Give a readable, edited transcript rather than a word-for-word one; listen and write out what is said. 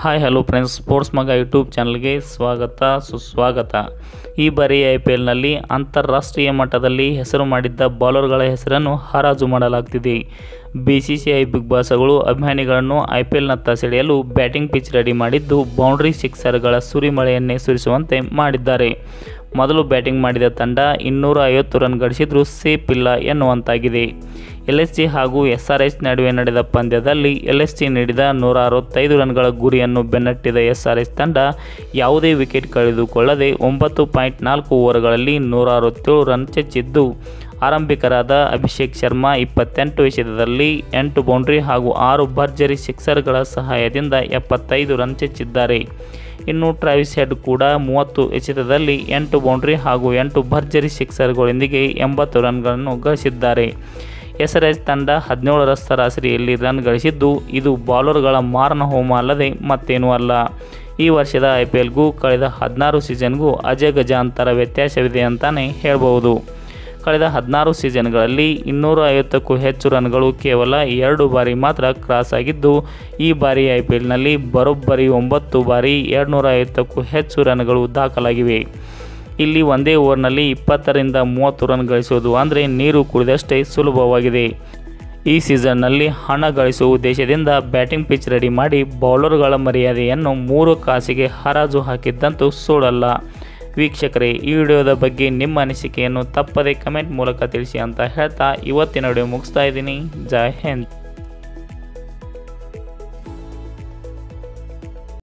Hi hello friends, sports ಮಗ YouTube ಚಾನಲ್ಗೆ ಸ್ವಾಗತ ಸುಸ್ವಾಗತ. ಈ ಬಾರಿ IPLನಲ್ಲಿ ಅಂತಾರಾಷ್ಟ್ರೀಯ ಮಟ್ಟದಲ್ಲಿ ಹೆಸರು ಮಾಡಿದ್ದ ಬೌಲರ್ಗಳ ಹೆಸರನ್ನು ಹರಾಜು ಮಾಡಲಾಗ್ತಿದೆ. BCCI ಬಿಗ್ ಬಾಸ್ಗಳು ಅಭಿಮಾನಿಗಳನ್ನು IPLನತ್ತ ಸೆಳೆಯಲು ಬ್ಯಾಟಿಂಗ್ ಪಿಚ್ ರೆಡಿ ಮಾಡಿದ್ದು, ಬೌಂಡ್ರಿ ಸಿಕ್ಸರ್ಗಳ ಸುರಿಮಳೆಯನ್ನೇ ಸುರಿಸುವಂತೆ ಮಾಡಿದ್ದಾರೆ. ಮೊದಲು ಬ್ಯಾಟಿಂಗ್ ಮಾಡಿದ ತಂಡ 250 ರನ್ ಗಳಿಸಿದ್ರೂ ಸೇಫ್ ಇಲ್ಲ ಎನ್ನುವಂತಾಗಿದೆ. LSG ಹಾಗೂ SRH ನಡುವೆ ನಡೆದ ಪಂದ್ಯದಲ್ಲಿ LSG ನೀಡಿದ 165 ರನ್ಗಳ ಗುರಿಯನ್ನು ಬೆನ್ನಟ್ಟಿದ SRH ತಂಡ ಯಾವುದೇ ವಿಕೆಟ್ ಕಳೆದುಕೊಳ್ಳದೆ 9.4 ಓವರ್ಗಳಲ್ಲಿ 167 ರನ್ ಚೆಚ್ಚಿದ್ದು, ಆರಂಭಿಕರಾದ ಅಭಿಷೇಕ್ ಶರ್ಮಾ 28 ಎಸೆತದಲ್ಲಿ 8 ಬೌಂಡ್ರಿ ಹಾಗೂ 6 ಭರ್ಜರಿ ಸಿಕ್ಸರ್ಗಳ ಸಹಾಯದಿಂದ 75 ರನ್ ಚೆಚ್ಚಿದ್ದಾರೆ. ಇನ್ನು ಟ್ರಾವಿಸ್ ಹೆಡ್ ಕೂಡ 30 ಎಸೆತದಲ್ಲಿ 8 ಬೌಂಡ್ರಿ ಹಾಗೂ 8 ಭರ್ಜರಿ ಸಿಕ್ಸರ್ಗಳೊಂದಿಗೆ 80 ರನ್ಗಳನ್ನು ಗಳಿಸಿದ್ದಾರೆ. SRH ತಂಡ 17ರ ಸರಾಸರಿಯಲ್ಲಿ ರನ್ ಗಳಿಸಿದ್ದು, ಇದು ಬೌಲರ್ಗಳ ಮಾರಣ ಹೋಮ ಅಲ್ಲದೆ ಮತ್ತೇನೂ ಅಲ್ಲ. ಈ ವರ್ಷದ IPLಗೂ ಕಳೆದ 16 ಸೀಸನ್ಗೂ ಅಜಗಜಾಂತರ ವ್ಯತ್ಯಾಸವಿದೆ ಅಂತಾನೆ ಹೇಳಬಹುದು. ಕಳೆದ 16 ಸೀಸನ್ಗಳಲ್ಲಿ 250ಕ್ಕೂ ಹೆಚ್ಚು ರನ್ಗಳು ಕೇವಲ 2 ಬಾರಿ ಮಾತ್ರ ಕ್ರಾಸ್ ಆಗಿದ್ದು, ಈ ಬಾರಿ IPLನಲ್ಲಿ ಬರೋಬ್ಬರಿ 9 ಬಾರಿ 250ಕ್ಕೂ ಹೆಚ್ಚು ರನ್ಗಳು ದಾಖಲಾಗಿವೆ. ಇಲ್ಲಿ ಒಂದೇ ಓವರ್ನಲ್ಲಿ 20 ರಿಂದ 30 ರನ್ ಗಳಿಸುವುದು ಅಂದರೆ ನೀರು ಕುಡಿದಷ್ಟೇ ಸುಲಭವಾಗಿದೆ. ಈ ಸೀಸನ್ನಲ್ಲಿ ಹಣ ಗಳಿಸುವ ಉದ್ದೇಶದಿಂದ ಬ್ಯಾಟಿಂಗ್ ಪಿಚ್ ರೆಡಿ ಮಾಡಿ ಬೌಲರ್ಗಳ ಮರ್ಯಾದೆಯನ್ನು 3 ಕಾಸಿಗೆ ಹರಾಜು ಹಾಕಿದ್ದಂತೂ ಸುಳ್ಳಲ್ಲ. ವೀಕ್ಷಕರೇ, ಈ ವಿಡಿಯೋದ ಬಗ್ಗೆ ನಿಮ್ಮ ಅನಿಸಿಕೆಯನ್ನು ತಪ್ಪದೇ ಕಮೆಂಟ್ ಮೂಲಕ ತಿಳಿಸಿ ಅಂತ ಹೇಳ್ತಾ ಇವತ್ತಿನ ವಿಡಿಯೋ ಮುಗಿಸ್ತಾ ಇದ್ದೀನಿ. ಜೈ ಹಿಂದ್.